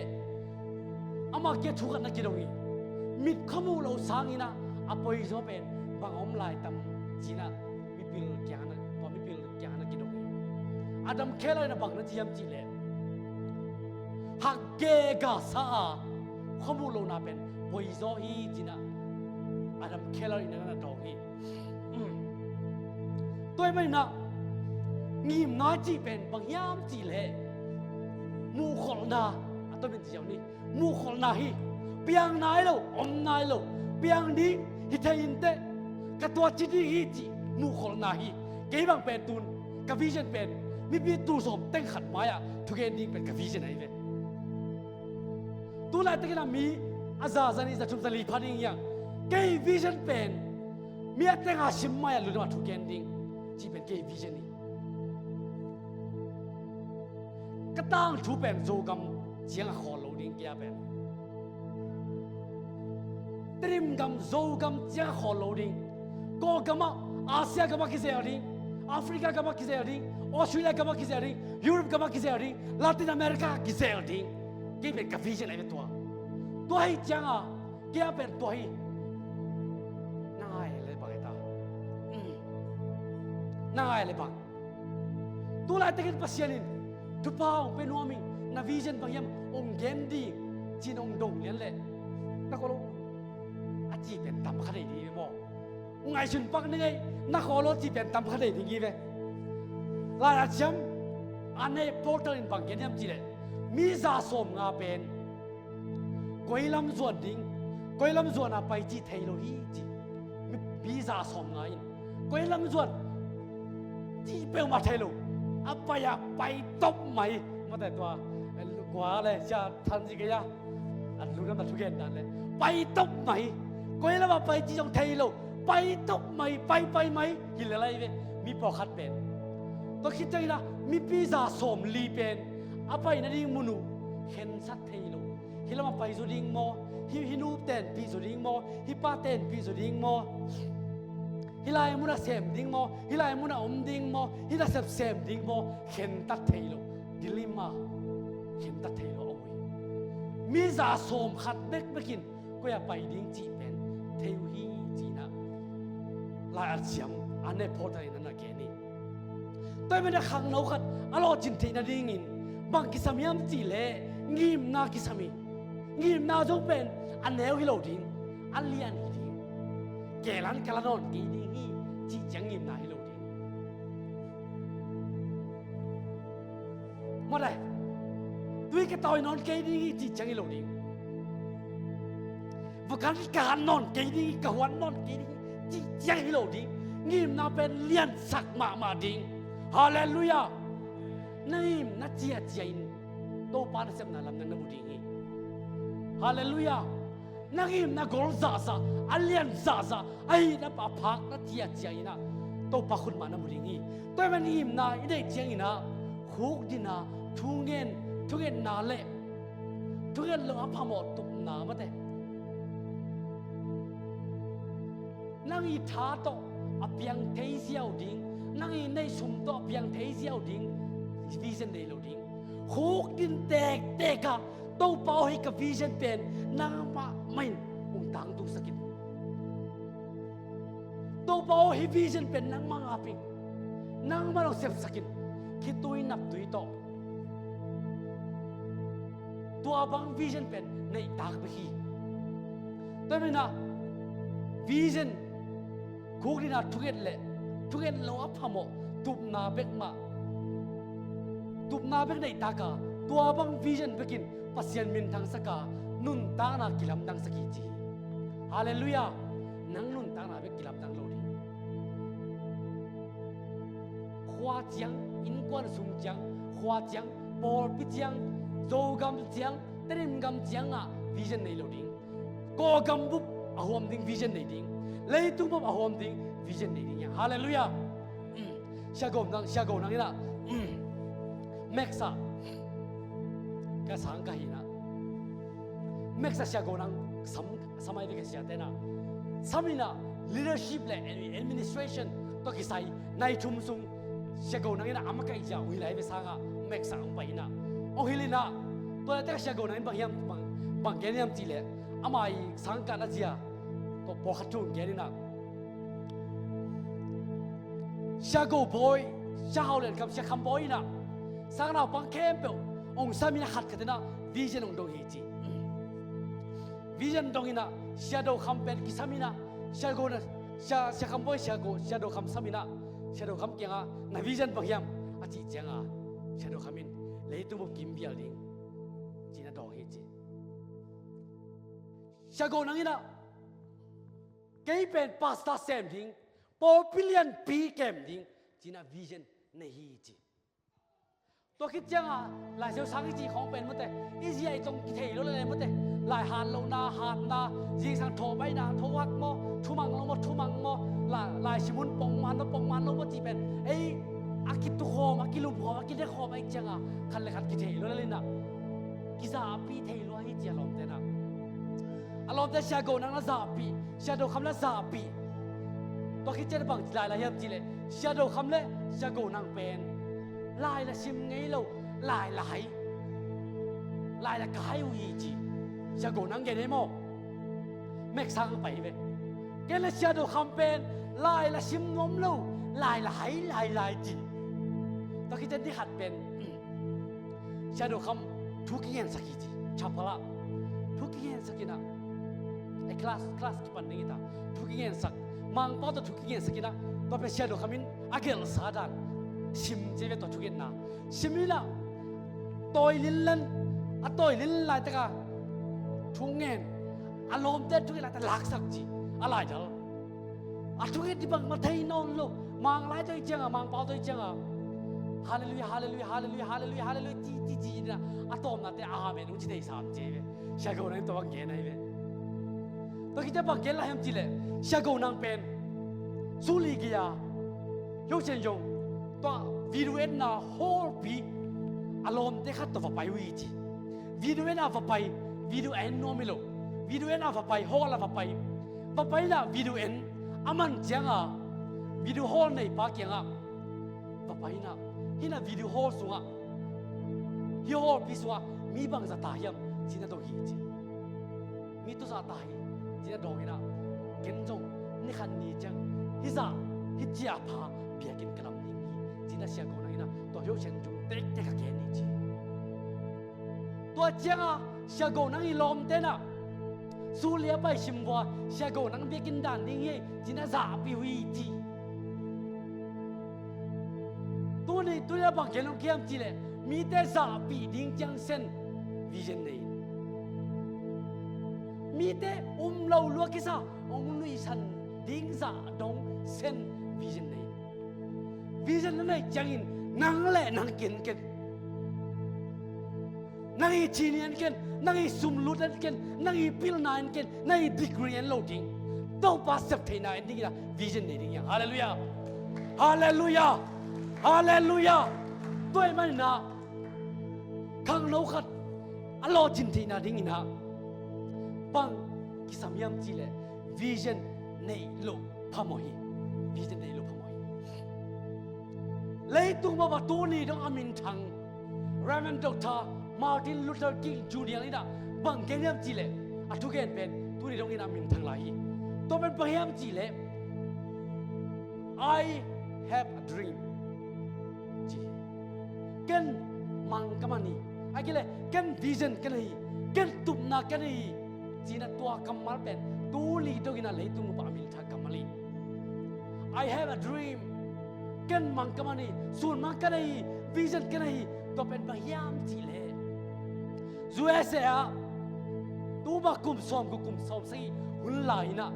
อามาเกี่ยทุกข์นักกิโลฮีมิดขมูเราสร้างอีน่ะอภัยโซเป็นบางอมลายตั้มจีน่ะมิพิลแกงนะพอมิพิลแกงนักกิโลฮีอาดัมแคลอรีน่ะบางนักจีฮัมจีเลฮักเกกาซาขมูเราน่ะเป็นพอยโซฮีจีน่ะอาดัมแคลอรีน่ะนั่นดอกฮีตัวไม่น่ะงีมน้อยจีเป็นบางยามจีเล่มูขอลนาตัวเป็นจีอย่างนี้มูขอลนาฮีเปียงนายเราอมนายเราเปียงนี้ฮิตายินเตกับตัวจีดีฮีจีมูขอลนาฮีเกี่ยบางเป็นตูนกับวิชั่นเป็นมีปีตูสมเต็งขัดไม้อะทุกอย่างนี้เป็นกับวิชั่นไอ้เว้ยตัวไหนตั้งแต่มีอาซาซันนี่จะชุมสลีพันอย่างเกี่ยวิชั่นเป็นมีแต่งอาชิมไม้อะรู้ว่าทุกอย่างนี้จีเป็นเกี่ยวิชั่นนี้ กระตั้งถูเป็นโจกำเจียงขอโลดิ้งเกียเป็นตริมกำโจกำเจียงขอโลดิ้งก็กำมาอาเซียกำมาคิเซียดิ้งแอฟริกากำมาคิเซียดิ้งออสเตรเลียกำมาคิเซียดิ้งยุโรปกำมาคิเซียดิ้งลาตินอเมริกาคิเซียดิ้งกี่เป็นกับวิชั่นอะไรเป็นตัวให้เจียงอ่ะเกียเป็นตัวให้น่าไอ้เลยปากไอ้ตาน่าไอ้เลยปากตัวไรแต่กินปัสยานินทุพาวเป็นหัวมินาวิชั่นบางอย่างองเกนดีจีนองดงเลี้ยนเลยนักโลอาจีเป็นตำขนาดนี้มั้งองไอชุนปักนี่ไงนักโลจีเป็นตำขนาดนี้ไงลาอาจารย์อันนี้โปรตีนบางอย่างยังจีเลยมีซาสมงาเป็นกวยลำส่วนดิ้งกวยลำส่วนไปจีเทโลฮีจีมีซาสมงาอินกวยลำส่วนที่เป็นมาเทโลอัปยาไปตบไหมมาแต่ตัวกว่าเลยจะทันสิกะยะอันรู้น้ำมันทุกอย่างนั่นเลยไปตบไหมก็ยังว่าไปจีจงเทโลไปตบไหมไปไหมหินอะไรเว้มีปอคัดเป็นตัวคิดจังนะมีปีศาจสมลีเป็นอัปยาดิ้งมุนุเห็นสัตเทโลหินแล้วมาไปสุดิ้งโมหินูเต้นปีสุดิ้งโมหิป้าเต้นปีสุดิ้งโมฮิลายมุนาเซมดิ้งโมฮิลายมุนาอมดิ้งโมฮิลาเซมดิ้งโมเห็นตัดเทโลดิลิมาเห็นตัดเทโลเอาไว้มีซาสมขัดเด็กไม่กินก็อย่าไปดิ้งจีเป็นเทวฮีจีนะลายอาเซียมอันนี้พอได้นั่นนะแกนี่แต่ไม่ได้ขังเราขัดอารมณ์จินเทน่าดิ้งินบางกิสามีมจีเล่งิมนากิสามีงิมนาจงเป็นอันแนวฮิโลดิ้งอันเลียนฮิดิ้งแกลันกะละนอนกีดิ้งจีจังงิมนาฮิโลดิ้งมาเลยด้วยกระต่ายนอนเกดีจีจังฮิโลดิ้งพวกการนอนเกดีกะวันนอนเกดีจีจังฮิโลดิ้งงิมนาเป็นเลียนสักมาดิ้งฮาเลลูยานี่นัดเจียอินโตปานเสพนาลำนันนบุดิ้งฮาเลลูยานักอิมนักกอลซาซาอัลเลียนซาซาไอ้นับปะพักนัดเจียอินนะโตปะคุณมานบุดิ้งตัวมันอิมนาอิเดเจียอินะฮูกดินะทุเงินนาเล่ทุเงินลงอัพหมดตุกนามาแต่นังอีท้าโตอเปียงเทเซียวดิ้งนังอีในสุมโตอเปียงเทเซียวดิ้งวิชั่นเดโลดิ้งฮูกดินแตกะโตเป่าให้กับวิชั่นเป็นนังมาไม่องตังตุสกินโตเป่าให้วิชั่นเป็นนังมังอาปิงนังมาลองเสพสกินคิดตุยนับตุยโตตัวบางวิชั่นเป็นในตากไปฮีแต่ไม่นะวิชั่นคุกดีนะทุกเอ็ดเราอัพพมตุบนาเบกมาตุบนาเบกในตากาตัวบางวิชั่นไปกินปัสยันมินทางสกานุนตานากิลำดังสกีจีฮาเลลูยานังนุนตานาเบกกิลำดังโลดีขวาจังอินกวนซุงจังขวาจังปอลปิจังโจกำจังเตริมกำจังอ่ะวิชั่นในโลดิ้งโกกำบุบอาหอมดิ้งวิชั่นในดิ้งเลยตุ้มบุบอาหอมดิ้งวิชั่นในดิ้งฮาเลลูยาชาโกนังนี่นะเม็กซ่ากระสังกะหินะเม็กซ่าชาโกนังสมัยเด็กเสียแต่นะสมัยน่ะ leadership และ administration ตัวกิสัยในชุมซุงชาโกนังนี่นะอามาไกจ่าวิไลไปสังอ่ะเม็กซ่าองไปนะโอเคเลยนะตัวแต่ชาโกนังบางแกนี่ยามจีเลยอามาสังกัดนะจีอ่ะตัวพอขัดจุนแกนี่นะชาโกบอยชาฮาวเลนกับชาคัมบอยนะสังเราบังเข้มเปล่าองสามีนะขัดกันนะวิชั่นองดงเฮจีวิชั่นดงอินะชาโดคัมเป็นกิสามีนะชาโกนะชาคัมบอยชาโดคัมสามีนะชาโดคัมเกียงอ่ะนะวิชั่นบางอย่างอาจีเจียงอ่ะชาโดคัมินเลยตัวบุกิมเบียลิงจีน่าดงเฮจีชาโกนังอินะเกย์เป็นพาสต้าเซมดิ้งพอพิเลียนปีเกมดิ้งจีน่าวิชั่นในเฮจีตัวคิดจังอ่ะหลายเซลล์สังกีของเป็นมั้งแต่อีเสียตรงกิเทโลเลยมั้งแต่หลายหาดลงนาหาดนายิงสังโถใบนาโถวักโมทุมังลงมาทุมังโมหลายชิมุนปองมันลงมาจีเป็นไอ้ akit tu khom akilum khom akit de khom ai changa khan le khat ki thei lo le na ki za pi thei lo hi che lom te na alom te sha go nang la za pi sha do kham la za pi to ki che bang lai la yam chi le sha do kham le sha go nang pen lai la sim ngei lo lai la kai u yi chi sha go nang ge ne mo mek sang pai ve ke la sha do kham pen lai la sim ngom lo lai la hai lai chi to ki che di hat pen sha do kham thu ki yen sakhi chi chapala thu ki yen sakinaไอ้คลาสที่ปันนี้ตาทุกอย่างสักมังป้อตัวทุกอย่างสักนะตัวเป็นเชดโดคามินอาเกลสาดานชิมเจเวตัวทุกอย่างนะชิมิละตัวลิลลันอะตัวลิลลายตะกาทุกอย่างอารมณ์เด็ดทุกอย่างแต่ลักสักจีอะไรเจ้าอะทุกอย่างที่บังมาเทนอนโลมังไล่ตัวเจียงอะมังป้อตัวเจียงอะฮาเลลูยาฮาเลลูยาฮาเลลูยาฮาเลลูยาฮาเลลูยาจีนะอะตัวมันแต่อาเมนอุจิเตยสามเจเวเชโกนั้นตัวเก่งนะเวตัวที่จะบังเกลาเฮมจิเลเชโกนังเป็นสุลีกียายกเชนยงตัววิดีโอน่ะโฮลปีอารมณ์เด็กขัดตัวไปวิจิวิดีโอน่ะว่าไปวิดีโอเอ็นโนมิโลวิดีโอน่ะว่าไปโฮลว่าไปน่ะวิดีโอเอ็นอามันเจียงอ่ะวิดีโอโฮลในปากเกียงอ่ะว่าไปน่ะที่น่ะวิดีโอโฮลสูงอ่ะฮิโฮลปีสูงอ่ะมีบางจะตายยังจีน่ะตัวหิจิมีตัวจะตายจีน่ะดองนะเก่งจงนี่ขันนี้จังฮิซาฮิจิอาพาเบียกินกระลำนี้จีน่ะเสียกูนะตัวยกเช่นจงเด็กกับแกนี่จีตัวเจ้าเสียกูนั่งอีลมเต้นอ่ะสู้เลี้ยไปชิมวัวเสียกูนั่งเบียกินด่านนี้จีน่ะจ่าปิวจีตัวนี้ตัวนี้บังเกลงเกี่ยมจีเลยมีแต่จ่าปีดิ้งจังเซนวิจันนี้มีแต่เราลัวกิซ่าลุยสันดิ้งจ่าดงเซนวิจันนี้วิจันนั้นจังอินนั่งเล่นั่งกินกันนั่งจีเนียนกันนั่งซุ่มลุดกันนั่งพิลนายกันนั่งดิกรีนโลดิ้งตัวภาษาไทยนั่นดิ้งนะวิจันนี้ดิ้งฮาเลลูยาฮาเลลูยาฮาเลลูยาตัวมันนะข้างโลกัดอัลลอฮ์จินทีนะดิ้งนะบังกิสามียมจีเลวิจันในโลกพามอยวิจันในโลกพามอยเลยตัวมาตัวนี้ต้องอามินทังเรเวนด็อกเตอร์มาร์ตินลูเทอร์กิงจูเนียร์นี่นะบังเกณฑ์ยมจีเลอะทุกอย่างเป็นตัวนี้ต้องอามินทังหลายตัวเป็นพยายามจีเล I have a dream จีกันมังกะมันนี่ไอ้กิเลกันวิจันกันเลยกันตุบนากันเลยจีน่ะตัวกำมัลเป็นตัวลีตัวกินอะไรตัวมุปามิลทักกำมัลี I have a dream กันมังกะมันนี่ส่วนมังกันเลยวิจันกันเลยตัวเป็นพยายามจีเลจูเอเซียตัวมากุมซ้อมสิหุ่นไหลนะ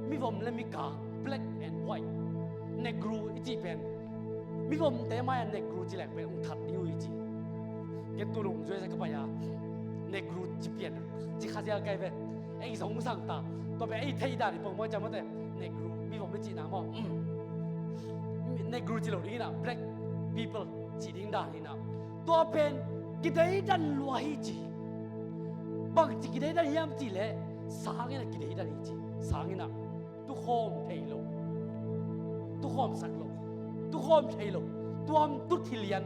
มีผมและมีกา black and white เนกรูอีจีเป็นมีผมแต่ไม่เนกรูจีแหลกเป็นอุ้งทัดอยู่อีจีเก็บตัวลงจูเอเซียก็ไปยาเนกรูจีเปลี่ยนจีขาเซียไกลเป็นไอ้สองสังตาตัวเป็นไอ้เทียดานี่ผมว่าจำไม่ได้เนกรูมีผมไม่จีน่ะมั้งเนกรูจีเหล่านี้นะ black people จีดิ้งด่านี่นะตัวเป็นกิเลสดันลอยจีบางจีกิเลสดันยามจีเลยสางเงินกิเลสดันจีสางเงินตุโฮมเทโลตุโฮมสักโลตุโฮมเทโลตัวมตุทิเลียน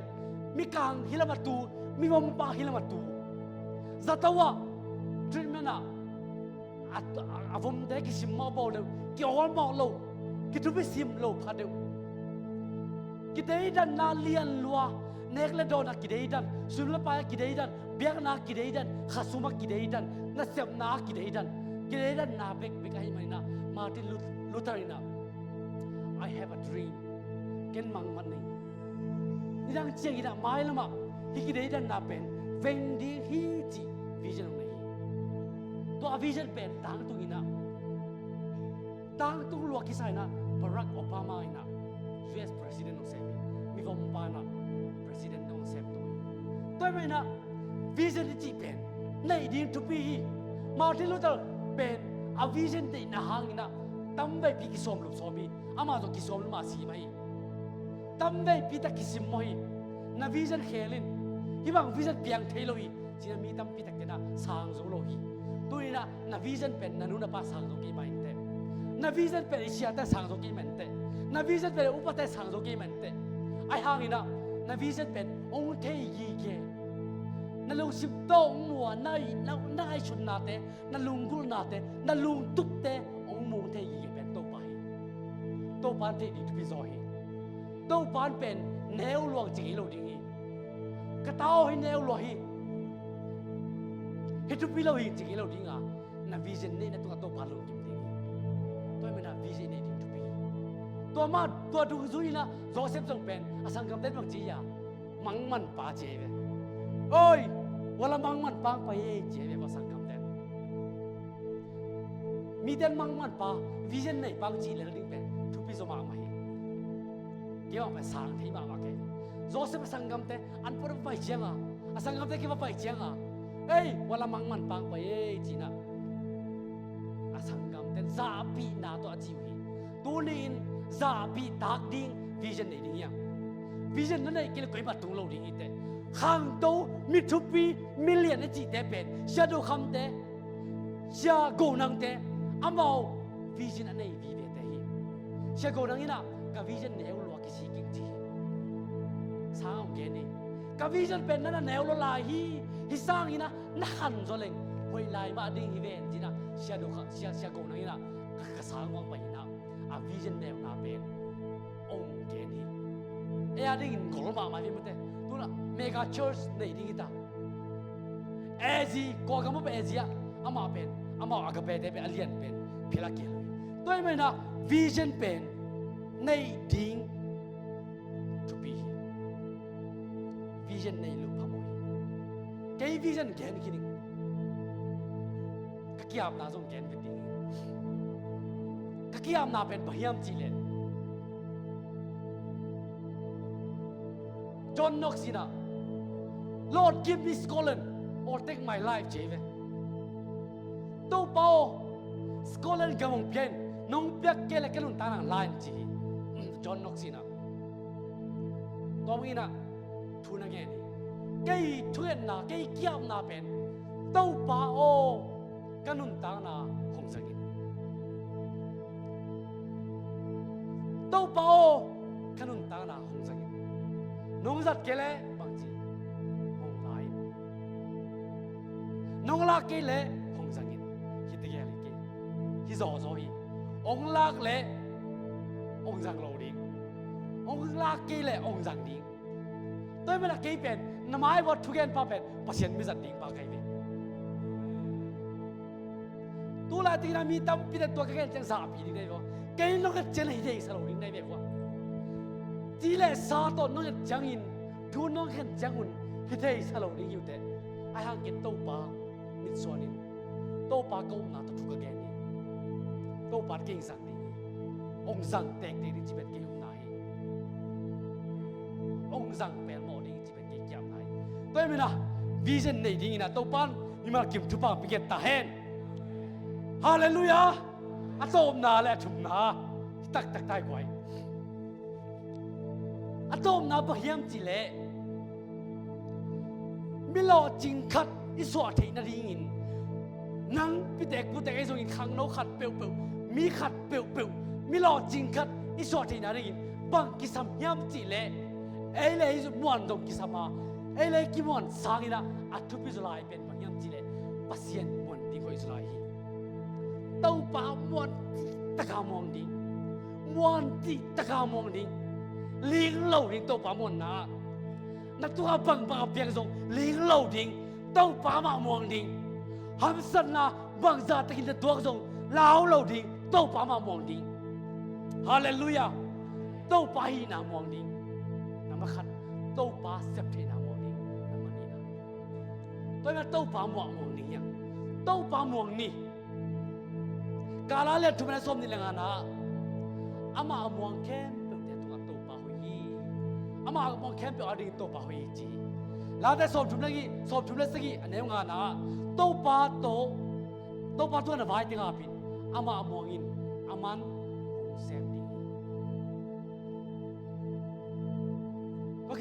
มีกางฮิลามาตูมีวมปาฮิลามาตูจัตวะทรีเมน่าอาผมได้กิสิมมาบอกเลยกิออนบอกโลกิทุบิสิมโลพัดเดียวกิเลสดันนาเลียนลัวเนกเลโดนักกิเลสดันสุลปายกิเลสดันเบียกนักกิเลสดันข้าสุมากิเลสดันนัสเซมนักกิเลสดันนาเบกให้มันนะมาร์ตินลูเทอร์นะ I have a dream เก็นมังมันนี่นี่ดังเจียงอีน่ะไม่ละมั้งฮิกิเลสดันนาเป็นเวงดีฮีจีวิจันตรงนี้ตัววิจันเป็นต่างตรงนี้นะต่างตรงลัวกิสายนะบารักโอบามานะ US President ของเซมิมีวงปานะ President ของเซมตัวไม่นะวิจันจีเป็นในดิ้งทุปีมาร์ตินลูเทอร์เป็นอาวิจันที่น่าหางนะตั้มไปปีกิสอมลูกสอมีอามาตัวกิสอมลูกมาสีไหม tam dei pita kisim moi na vision khelin hi bang vision piang thelo hi china mi tam pita kena sang zo lo hi tuina na vision pen nanu na pa sang zo ki main te na vision pen isia ta sang zo ki men te na vision pen upate sang zo ki men te ai hangina na vision pen ong the yi ke na lung sim to mo nai na nai chun na te na lung gul na te na lung tup te ong mo the yi pen to pa hi to pan the di tu bi zo hi to pan pen neu luang chi lo ding hi ka tao hi neu lo hi he tu pi lo hi chi lo ding a na vision ne na to pan lo kim ding to me na vision ne ding tu pi to ma to du zui na Joseph jong pen asang kam ten bang chi ya mang man pa che ve oi wala mang man pang pa ye che ve ko sang kam ten mi den mang man pa vision nei pang chi le ding pen tu pi zo ma ma hi kêu phải sang thấy mà cái Joseph sang gam te an por phải chiang à sang gam te kêu phải chiang à ê wala mang man pang pa ye chi na sang gam te za pi na to chi wi tu nin za pi tak ding vision nei ding yang vision nei kêu koi ba tung lo ding ite hang to mi thu pi million chi te pen shadow kham te sha go nang te amao vision nei vi ve te hi sha go nang ina ka vision neu lo ki si king chi sang ge ni ka vision pen na neu lo la hi sang ina na han zo leng hoi lai ba ding hi ven jina sia do kha sia go na ina ka sang wang pa ina a vision neu na pen ong ge ni e a ding ko ma ma vi mate tu na mega church nei ding ita ezi ko ga mo pe ezia ama pen ama aga pe de pe alien pen phila ke toi me na vision pen nei ding to be vision nei lu phamoi cái vision gen kini ka kiam na zong gen ding ka kiam na pen bhiam chi le John Knox ina Lord give me Scotland or take my life jeve to pao Scotland gamong pian nong pyak ke le kanun tanang line chi John Knox ina tomina thuna ge ni kai thuen na kai kiam na pen to pa o kanun ta na hong sangin to pa o kanun ta na hong sangin nong zat ke le bang chi hong lai nong la ke le hong sangin hi te ge ke hi zo zo hi ong lak le ong sang lo đi ong la ke le ong sang đi tôi mới là cái pen nằm ai vào thu gen pa pen pasien mi zat ding pa kai ve tu la ti na mi tam pi de to ka gen chang sa pi ding dai bo cái nó cái chen hi dei sa lo ding dai ve bo ti le sa to no ya chang in tu no khen chang un hi dei sa lo ding yu te ai hang get to pa mit so ni to pa ko na to thu ka gen ni to pa king sang ni ong sang tek de ni chi bet ke hum na hi ong sang pen mo ding chi bet ke kyam nai toi me na vision nei ding ina to pan ni ma kim thu pa pi get ta hen hallelujah a tom na le thum na tak tak tai koi a tom na ba hiam chi le mi lo jing khat i so thei na ding in nang pi tek pu tek ai so in khang no khat peu peu mi khat peu peu mi lo jing khat i so thei na ding bang ki sam hiam chi le ai le is muan dong ki sama ai le ki muan sang ina a thu pi zo lai pen bang hiam chi le pasien muan di ko is lai tau pa muan ta ka mong ding muan ti ta ka mong ding ling lo ding tau pa muan na tu ha bang ba piang zong ling lo ding tau pa ma mong ding ham san na bang za ta kin da tuak zong lao lo ding tau pa ma mong ding hallelujah tau pa hi na mong ding na ma khat tau pa sep the na mong ding na ma ni na toi na tau pa mong ding yang tau pa mong ni kala le thu na som ni lenga na ama among kem pe te tu tau pa hui ama among kem pe ading tau pa hui ji la de som thu na gi som thu na sagi ane nga na tau pa tu na vai tinga pin ama among in aman hong sem ding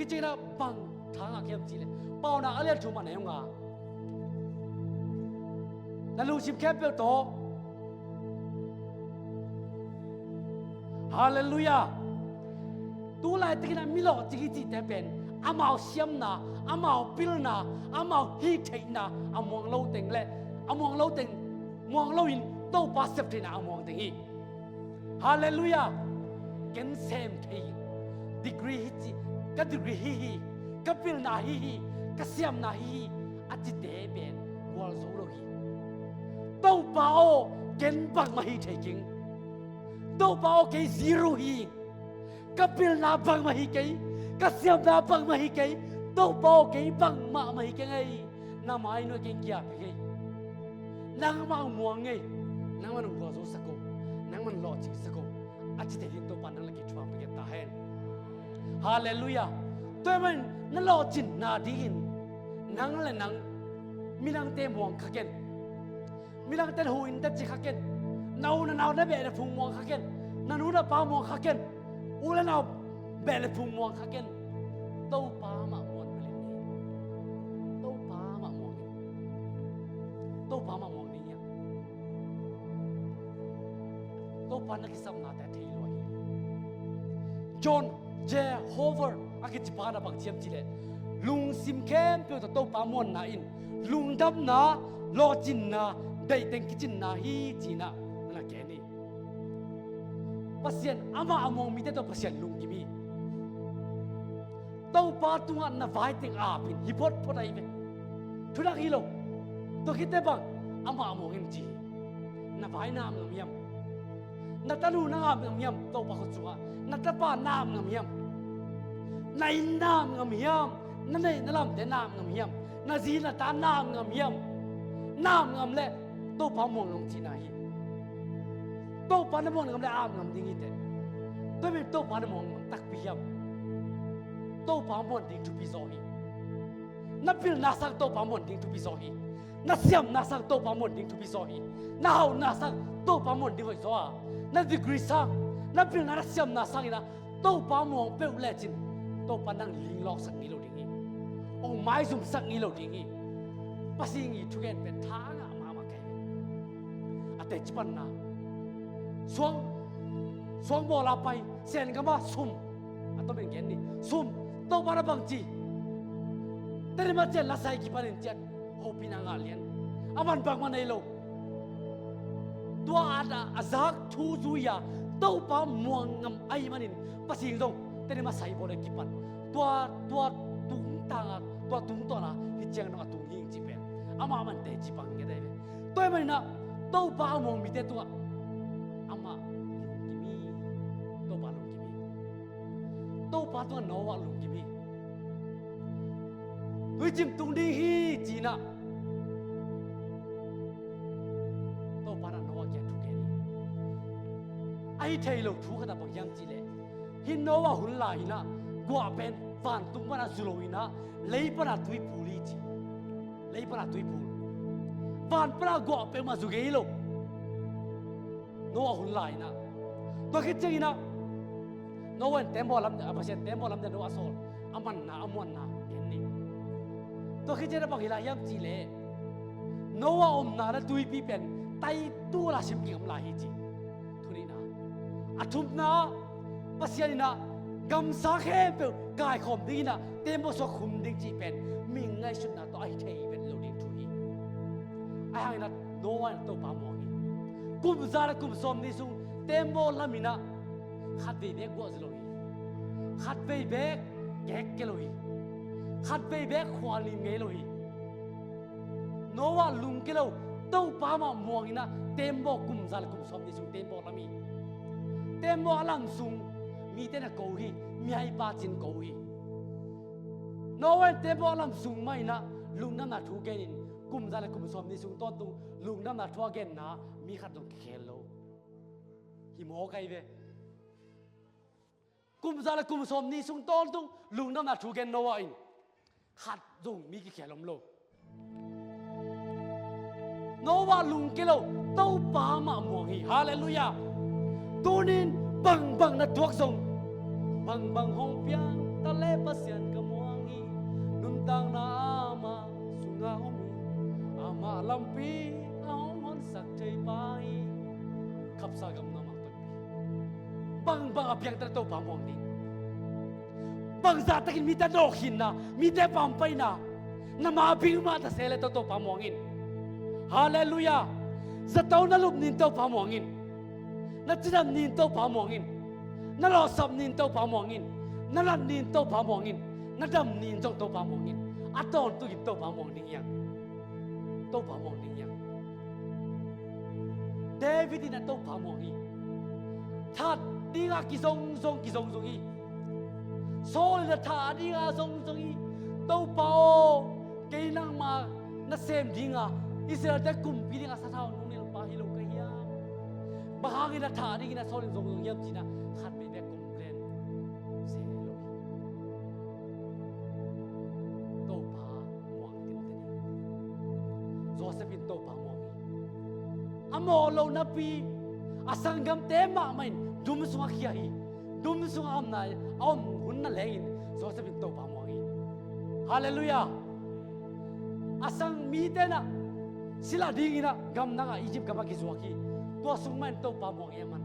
คิดจริงนะบังทางอาเขียมจีเลยเปล่านะอะไรถูกมาไหนงานั่นลูกชิมแค่เปล่าโตฮาเลลูยาตัวอะไรที่นั่นมิโลจิกิจิแต่เป็นอามาเสียมนะอามาปิลนะอามาฮีเทนะอามองเราเต็งเลยอามองเราเต็งมองเราอินโตปาเซฟเทนะอามองเต็งฮีฮาเลลูยาเกันเซมเทดีกรีฮิจิก็ดีกรีฮีก็ปิลนะฮีก็เสียมนะฮีอาจิเตเป็นวอลโซโลฮีโตปาโอเกันบักมาฮีเทกิงโตปาโอเกซีโร่ฮีก็ปิลนะบักมาฮีเกKasiam na pang mahikay, to pao kay pang mahikay ngay, na maino kay kiya kay, nang maumuang ngay, nang manungwazo sako, nang manloching sako, at sitagin to pa nang lagi chuwang pagkatahin. Hallelujah! To man nalochin na diin, nang lanang minang temuang kaken, minang tenhuin dat si kaken, nauna na bere pumuang kaken, nanuna pa muang kaken, ulan na bele phung muang khaken to pa ma mon bele ni to pa ma mon ni ya to pa na kisam na ta thei loi John Jehovah akit pa na bang chiam chile lung sim kem pe to pa mon na in lung dam na lo chin na dai teng kichin na hi chi na na ke ni pasien ama among mi te to pasien lung gi mi tau pa tunga na vai ting apin hipot potai be thudak hilo to kite bang ama amongin ji na vai nam ngam yam na tanu na ngam yam to pa khutsuga na tapa nam ngam yam na in nam ngam yam na nei na lam de nam ngam yam na ji na ta nam ngam yam nam ngam le to pa mong ngam ji na hi to pa na mong ngam le am ngam ding ite to me to pa na mong ngam tak pi yam to pa mon ding tu pi zo hi na pil na sang to pa mon ding tu pi zo hi na siam na sang to pa mon ding tu pi zo hi na hau na sang to pa mon ding hoi zo a na degree sang na pil na siam na sang ina to pa mong pe le chin to pa nang ling lok sang ni lo ding hi ong mai zum sang ni lo ding hi pasing hi thugen pe tha nga ma ma kai ate chipan na swang bo la pai sen ga ma sum ato ben gen ni sum to para bang chi teri ma chen la sai ki panin chen ho pinanga lian aman bang ma nei lo tua ada azak thu zu ya to pa muang ngam ai manin pasing dong teri ma sai bo le ki pan tua tung ta tua tung to na hi cheng no tung hing chi pen ama man te chi pang ge dai toy mai na to pa mong mi te tua ama lung ki mi to pa lung ki mi to pa to no wa lung ki mi Tôi chim tung đi hi chỉ na, tôi bắt đầu nói chuyện thu cái này, ai thấy lâu thu cái đó bằng yang chỉ lệ, hi nóiว่าหุ่นลายนะกว่าเป็นฝันตุ้งมันอะจุลอยนะเลยปะตุยปูลีจีเลยปะตุยปูฝันปะกว่าเป็นมาจุเกยโลnóiว่าหุ่นลายนะตัวคิดจริงนะnóiว่าเต็มบ่ลำอะภาษาเต็มบ่ลำเดnóiว่าโซลอามันนะอามวนนะตัวคิดจะบอกอะไรยังจีเล่โนว่าอมนาและตุยปีเป็นไตตัวละชิมกิมลาฮิจีทุนีนะอัทุมนะปัสยานีนะกำสักเฮเปลกายขมดีนะเต็มบ่สคุมดิ้งจีเป็นมิงไงสุดนะตัวไอเทยเป็นโลดิ้งทุนีไอหางนะโนว่าตัวปามองนี่กุมซาและกุมสมนิสุเต็มบ่ละมินะขัดเบเบกวัวซโลฮีขัดเบเบกแกกเกโลฮีขัดไปแบกควาลิมเงลอยโนว่าลุงเกลเต้าป้ามามองนะเต็มบ่กุมซาลกุมสมดิสุเต็มบ่ละมีเต็มบ่ลังซุงมีแต่นะโกฮีมีให้ปาจินโกฮีโนว่าเต็มบ่ลังซุงไม่นะลุงน้ำหนักถูกเกนินกุมซาลกุมสมดิสุต้นตุงลุงน้ำหนักทั่วเกนนะมีขัดตรงเคโลหิมโหไกเวกุมซาลกุมสมดิสุต้นตุงลุงน้ำหนักถูกเกนโนว่าอินขัดจงมีกี่แขลมโลโนว่าลุงเกลเต้าปามามวงฮีฮาเลลูยาตัวนินบังบังนัดทวกทรงบังบังห้องเปียงตะเลปะเสียนก tang na ama sunga omi ama lampi aon sak thei pai khap sa gam na mak tan bang bang apyang ta to pamong ni bang za takin mi ta do khin na mi te pam pai na na ma bing ma ta sele to pamongin hallelujah za to na lup nin to pamongin na chidam nin to pamongin na lo sab nin to pamongin na lan nin to pamongin na dam nin jong to pamongin aton tu to pamong ning yang to pamong ning yang David na to pamong ni that dinga ki song i Saul na tha dinga song i to pao ke nang ma na sem dinga Israel ta kum pi dinga sa thao nung ni pa hi lo ka ya bahagi na tha dinga Saul song yam china khat be be complain se lo to pa muang tin tin Joseph in to pa mo amo lo na pi asangam te ma main dum sunga khia hi dum sunga am na om hun na lein Joseph in to pa mo hi hallelujah asang mi te na sila dingina gam na Egypt gam ki zuaki to sungman to pa mo e man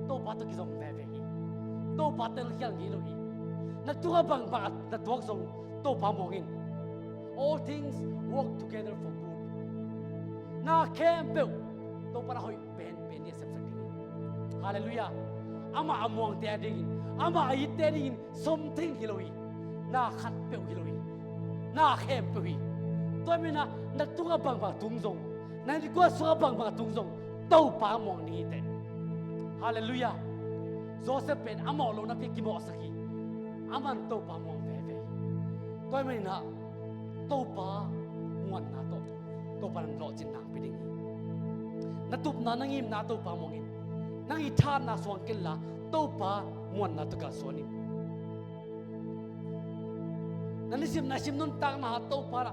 to pa to ki zong ve ve hi to pa tel khiang gi lo hi na tu bang ba na tuak song to pa mo ngin all things work together for good na kempel to para hoi pen ni sep sak hallelujah ama among te ding ama ai te ding something hiloi na khat pe hiloi na kempel hi to mi na tunga bang ba tung zong na ni kwa so bang ba tung zong to pa mong ni te hallelujah Joseph pen amo lo na pi ki mo saki aman to pa mong ve ve to mi na to pa ngon na to pa lo chin nang pi ding na tup na nangim na to pa mongin nang I than na swang kel la to pa ngon na to ka sonin nanisim na sim nun tang na to para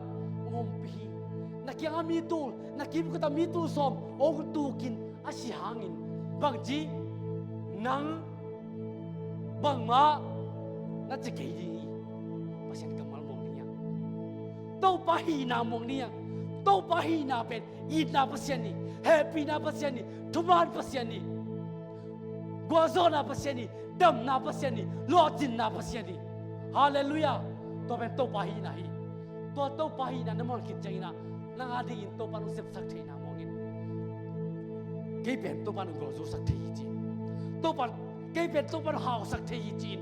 pi nakiang mi tul nakim ko ta mi tul som o tu kin asi hangin bang ji nang bang ma na chi ke di pasien kamal mong niya to pa hi na mong niya to pa hi na pen I na pasien ni happy na pasien ni thuman pasien ni gwazo na pasien ni dam na pasien ni lojin na pasien ni hallelujah to pen to pa hi na hi to pa hi na namon kit changina nang adi in to panu sep sak theina mongin ke pen to panu gwazo sak thei ji to pa ke pen to panu haw sak thei ji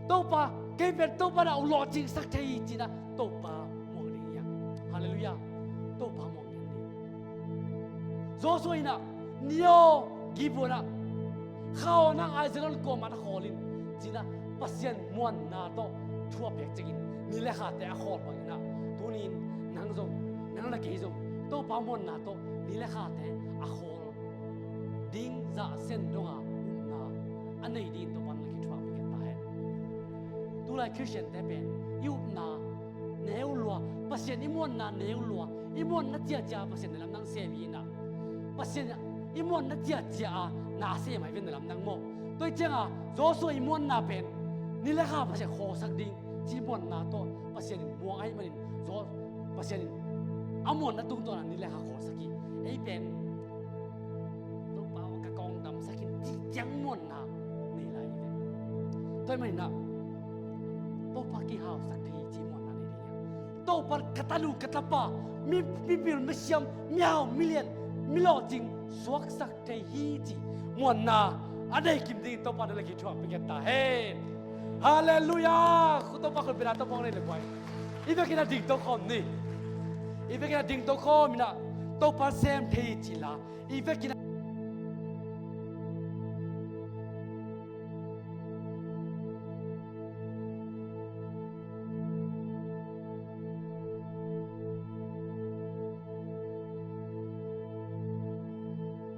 to pa ke pen to panu lojin sak thei ji na to pa mongni ya hallelujah to pa mongni zo so ina nio gibona khaw na ai zalon ko ma na kholin jina pasien muan na to thua pek chingin ni le kha te a khol ba na tunin nang zong nang la ke zong to pa muan na to ni le kha te a khol ding za sen donga na anei din to pan la ki thua pek ta he tu lai christian te pen yu na neu lua pasien I muan na neu lua I muan na tia ja pasien lam nang se bi na pasien I muan na tia na se mai ven lam nang mo toi chenga zo so I muan na pen ni le kha pasien kho sak ding chi muan na to pasien mo ai manin zo pasien amon na tung to na ni le kha kho saki ei pen to pa ka kong dam sakin ti chang muan na ni lai ve toi mai na to pa ki haw sak thi chi muan na ni to par katalu katapa mi pipil mesiam miao million milo jing suak sak thei hi chi muan na adai kim ding to pa da ki thwa pe ta he hallelujah khu to pa khol pera to pong le le kwai ibe kina ding to khom ni ibe kina ding to khom na to pa sem thei chi la ibe kina